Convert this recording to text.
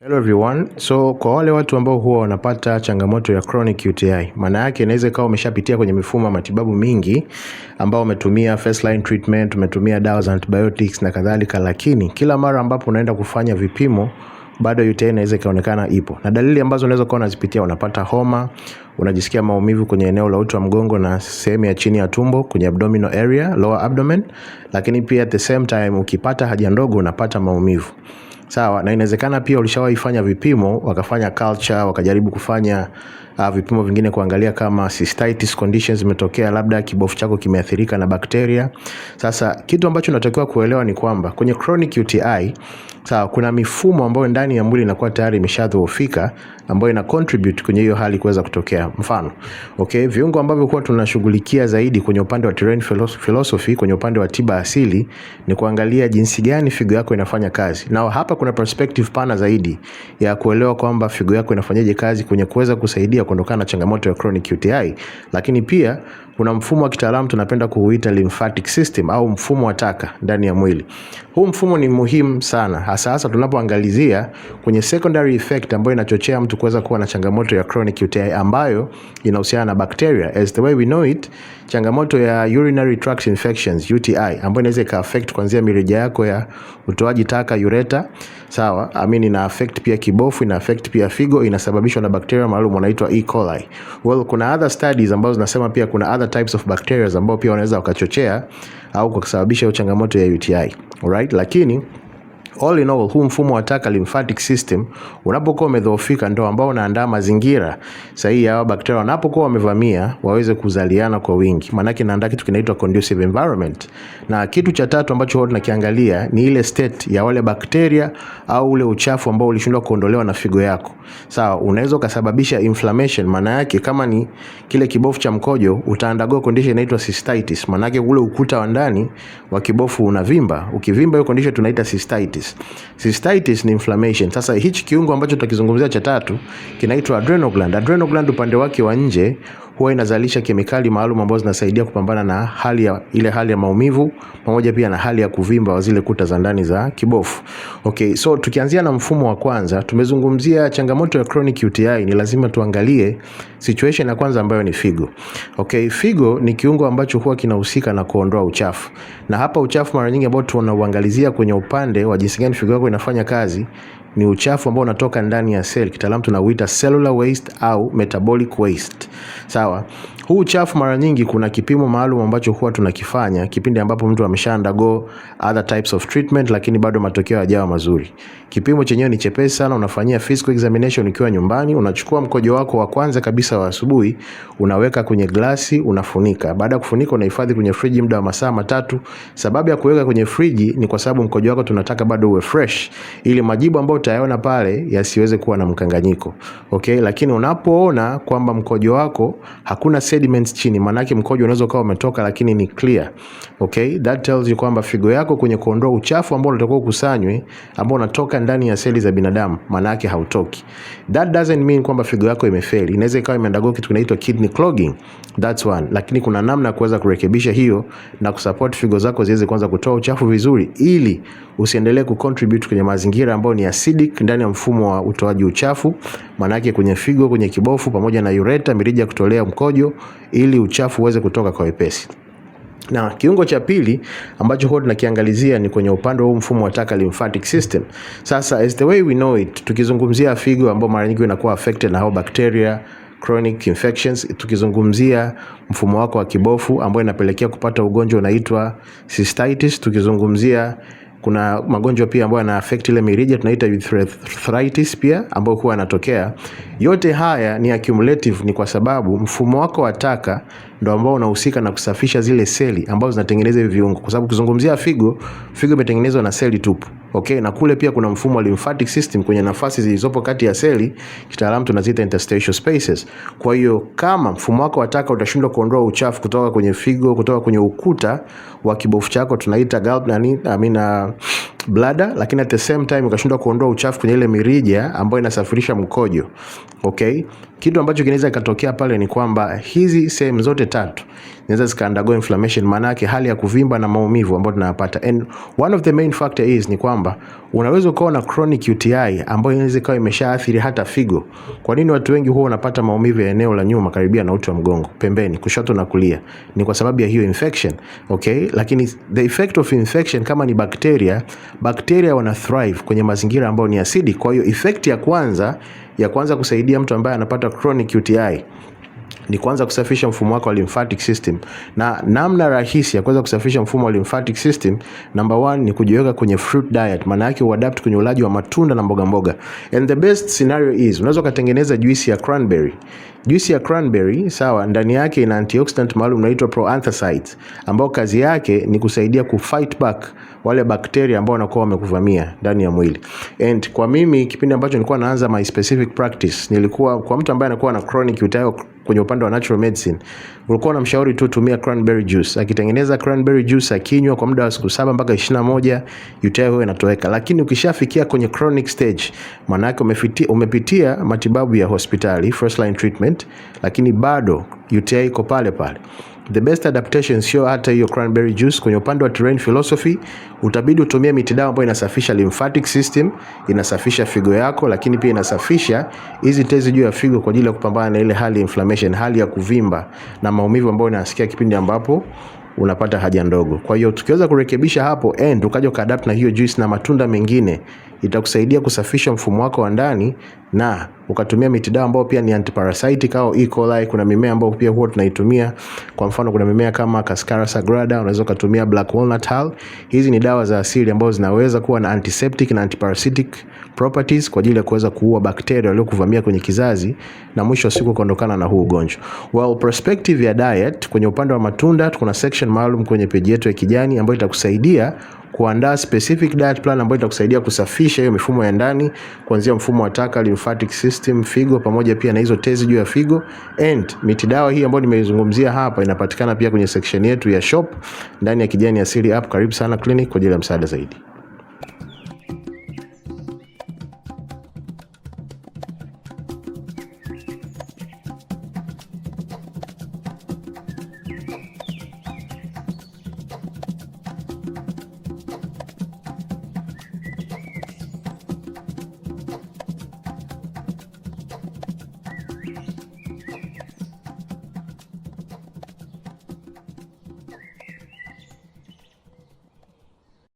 Hello everyone. So kwa wale watu ambao huwa wanapata changamoto ya chronic UTI, maana yake inaweza ikawa umeshapitia kwenye mifumo ya matibabu mingi ambao umetumia first line treatment, umetumia dawa za antibiotics na kadhalika, lakini kila mara ambapo unaenda kufanya vipimo bado UTI inaweza ikaonekana ipo. Na dalili ambazo unaweza kuwa unazipitia, unapata homa, unajisikia maumivu kwenye eneo la uti wa mgongo na sehemu ya chini ya tumbo kwenye abdominal area, lower abdomen, lakini pia at the same time ukipata haja ndogo unapata maumivu. Sawa, na inawezekana pia ulishawahi fanya vipimo, wakafanya culture, wakajaribu kufanya vipimo vingine kuangalia kama cystitis conditions zimetokea, labda kibofu chako kimeathirika na bakteria. Sasa kitu ambacho unatakiwa kuelewa ni kwamba kwenye chronic UTI, sawa, kuna mifumo ambayo ndani ya mwili inakuwa tayari imeshadhoofika ambayo ina contribute kwenye hiyo hali kuweza kutokea. Mfano, viungo ambavyo kwa tunashughulikia zaidi kwenye upande wa terrain philosophy, kwenye upande wa tiba asili, ni kuangalia jinsi gani figo yako inafanya kazi. Na hapa kuna perspective pana zaidi ya kuelewa kwamba figo yako inafanyaje kazi kwenye kuweza kusaidia kuondokana na changamoto ya chronic UTI, lakini pia kuna mfumo wa kitaalamu tunapenda kuuita lymphatic system au mfumo wa taka ndani ya mwili. Huu mfumo ni muhimu sana hasa tunapoangalizia kwenye secondary effect ambayo inachochea mtu kuweza kuwa na changamoto ya chronic UTI ambayo inahusiana na bacteria. As the way we know it, changamoto ya urinary tract infections UTI ambayo inaweza ika-affect kuanzia mirija yako ya utoaji taka ureter, sawa, ina affect pia kibofu, ina affect pia figo, inasababishwa na bakteria maalum wanaitwa E. coli. Well, kuna other studies ambazo zinasema pia kuna other types of bacteria ambao pia wanaweza wakachochea au kusababisha changamoto ya UTI. Alright, lakini all in all, huu mfumo wa taka lymphatic system unapokuwa umedhoofika ndio ambao unaandaa mazingira sahihi ya bakteria wanapokuwa wamevamia waweze kuzaliana kwa wingi. Maana yake inaandaa kitu kinaitwa conducive environment. Na kitu cha tatu ambacho huwa tunakiangalia ni ile state ya wale bakteria au ule uchafu ambao ulishindwa kuondolewa na figo yako. Sawa, unaweza kusababisha inflammation. Maana yake kama ni kile kibofu cha mkojo utaandago condition inaitwa cystitis. Maana yake ule ukuta wa ndani wa kibofu unavimba. Ukivimba hiyo condition tunaita cystitis. Cystitis ni inflammation. Sasa hichi kiungo ambacho tutakizungumzia cha tatu kinaitwa adrenal gland. Adrenal gland upande wake wa nje huwa inazalisha kemikali maalum ambazo zinasaidia kupambana na hali ya maumivu pamoja pia na hali ya kuvimba wa zile kuta za ndani za kibofu. So tukianzia na mfumo wa kwanza, tumezungumzia changamoto ya chronic UTI, ni lazima tuangalie situation ya kwanza ambayo ni figo. Figo ni kiungo ambacho huwa kinahusika na kuondoa uchafu. Na hapa uchafu mara nyingi ambao tunauangalizia kwenye upande wa jinsi gani figo yako inafanya kazi ni uchafu ambao unatoka ndani ya cell. Kitaalamu tunauita cellular waste au metabolic waste. Sawa. Huu uchafu mara nyingi kuna kipimo maalum ambacho huwa tunakifanya kipindi ambapo mtu ameshaundergo other types of treatment lakini bado matokeo hayajawa mazuri. Kipimo chenyewe ni chepesi sana, unafanyia physical examination ukiwa nyumbani, unachukua mkojo wako wa kwanza kabisa wa asubuhi, unaweka kwenye glasi, unafunika. Baada ya kufunika unahifadhi kwenye friji muda wa masaa 3. Sababu ya kuweka kwenye friji ni kwa sababu mkojo wako tunataka bado uwe fresh ili majibu ambayo utayaona pale yasiweze kuwa na mkanganyiko. Lakini unapoona kwamba mkojo wako hakuna sediments chini, maana yake mkojo unaweza kuwa umetoka lakini ni clear. That tells you kwamba figo yako kwenye kuondoa uchafu ambao unatakiwa kusanywe ambao unatoka ndani ya seli za binadamu, maana yake hautoki. That doesn't mean kwamba figo yako imefeli. Inaweza ikawa imeundergo kitu kinaitwa kidney clogging. That's one. Lakini kuna namna ya kuweza kurekebisha hiyo na kusupport figo zako ziweze kuanza kutoa uchafu vizuri ili usiendelee kucontribute kwenye mazingira ambayo ni acidic ndani ya mfumo wa utoaji uchafu, maana yake kwenye figo, kwenye kibofu pamoja na ureter, mirija ya kutolea mkojo, ili uchafu uweze kutoka kwa wepesi. Na kiungo cha pili ambacho huwa tunakiangalizia ni kwenye upande wa mfumo wa taka lymphatic system. Sasa as the way we know it, tukizungumzia figo ambao mara nyingi inakuwa affected na hao bacteria, chronic infections, tukizungumzia mfumo wako wa kibofu ambao inapelekea kupata ugonjwa unaitwa cystitis, tukizungumzia kuna magonjwa pia ambayo yana affect ile mirija tunaita urethritis pia ambayo huwa yanatokea. Yote haya ni accumulative, ni kwa sababu mfumo wako wa taka ndio ambao unahusika na kusafisha zile seli ambazo zinatengeneza hivi viungo, kwa sababu kuzungumzia figo imetengenezwa na seli tupu. Na kule pia kuna mfumo wa lymphatic system kwenye nafasi zilizopo kati ya seli, kitaalamu tunaziita interstitial spaces. Kwa hiyo kama mfumo wako wa taka utashindwa kuondoa uchafu kutoka kwenye figo, kutoka kwenye ukuta wa kibofu chako tunaita bladder, lakini at the same time ukashindwa kuondoa uchafu kwenye ile mirija ambayo inasafirisha mkojo. Kitu ambacho kinaweza katokea pale ni kwamba hizi sehemu zote tatu zinaweza zika undergo inflammation, maana yake hali ya kuvimba na maumivu ambayo tunayapata. And one of the main factor is ni kwamba unaweza ukawa na chronic UTI ambayo inaweza ikawa imeshaathiri hata figo. Kwa nini watu wengi huwa wanapata maumivu ya eneo la nyuma karibia na uti wa mgongo, pembeni, kushoto na kulia? Ni kwa sababu ya hiyo infection, okay? Lakini the effect of infection kama ni bacteria wana thrive kwenye mazingira ambayo ni acidic. Kwa hiyo effect ya kwanza kusaidia mtu ambaye anapata chronic UTI ni kwanza kusafisha mfumo wako wa lymphatic system. Na namna rahisi ya kuweza kusafisha mfumo wa lymphatic system, number 1 ni kujiweka kwenye fruit diet. Maana yake uadapt kwenye ulaji wa matunda na mboga mboga. And the best scenario is unaweza kutengeneza juice ya cranberry. Juice ya cranberry, sawa, ndani yake ina antioxidant maalum inaitwa proanthracids, ambao kazi yake ni kusaidia kufight back wale bakteria ambao wanakuwa wamekuvamia ndani ya mwili. And kwa mimi kipindi ambacho nilikuwa naanza my specific practice, nilikuwa kwa mtu ambaye anakuwa na chronic UTI kwenye upande wa natural medicine, ulikuwa unamshauri tu tumia cranberry juice. Akitengeneza cranberry juice akinywa kwa muda wa siku 7 mpaka 21, UTI huwa inatoweka. Lakini ukishafikia kwenye chronic stage, maana yake umepitia matibabu ya hospitali, first line treatment, lakini bado UTI iko pale pale. The best adaptation sio hata hiyo cranberry juice. Kwenye upande wa terrain philosophy, utabidi utumie mitidawa ambayo inasafisha lymphatic system, inasafisha figo yako, lakini pia inasafisha hizi tezi juu ya figo kwa ajili ya kupambana na ile hali inflammation, hali ya kuvimba na maumivu ambayo unasikia kipindi ambapo unapata haja ndogo. Kwa hiyo tukiweza kurekebisha hapo and ukaja ukaadapt na hiyo juice na matunda mengine, itakusaidia kusafisha mfumo wako wa ndani na ukatumia mitidawa ambayo pia ni antiparasitic au E. coli. Kuna mimea ambayo pia huwa tunaitumia. Kwa mfano kuna mimea kama Cascara sagrada, unaweza kutumia black walnut hull. Hizi ni dawa za asili ambazo zinaweza kuwa na antiseptic na antiparasitic properties kwa ajili ya kuweza kuua bakteria waliokuvamia kwenye kizazi na mwisho siku kuondokana na huu ugonjwa. Well, perspective ya diet kwenye upande wa matunda, kuna section maalum kwenye page yetu ya kijani ambayo itakusaidia kuandaa specific diet plan ambayo itakusaidia kusafisha hiyo mifumo ya ndani, kuanzia mfumo wa taka, lymphatic system, figo, pamoja pia na hizo tezi juu ya figo. And mitidawa hii ambayo nimeizungumzia hapa inapatikana pia kwenye section yetu ya shop ndani ya Kijani Asili app. Karibu sana clinic kwa ajili ya msaada zaidi.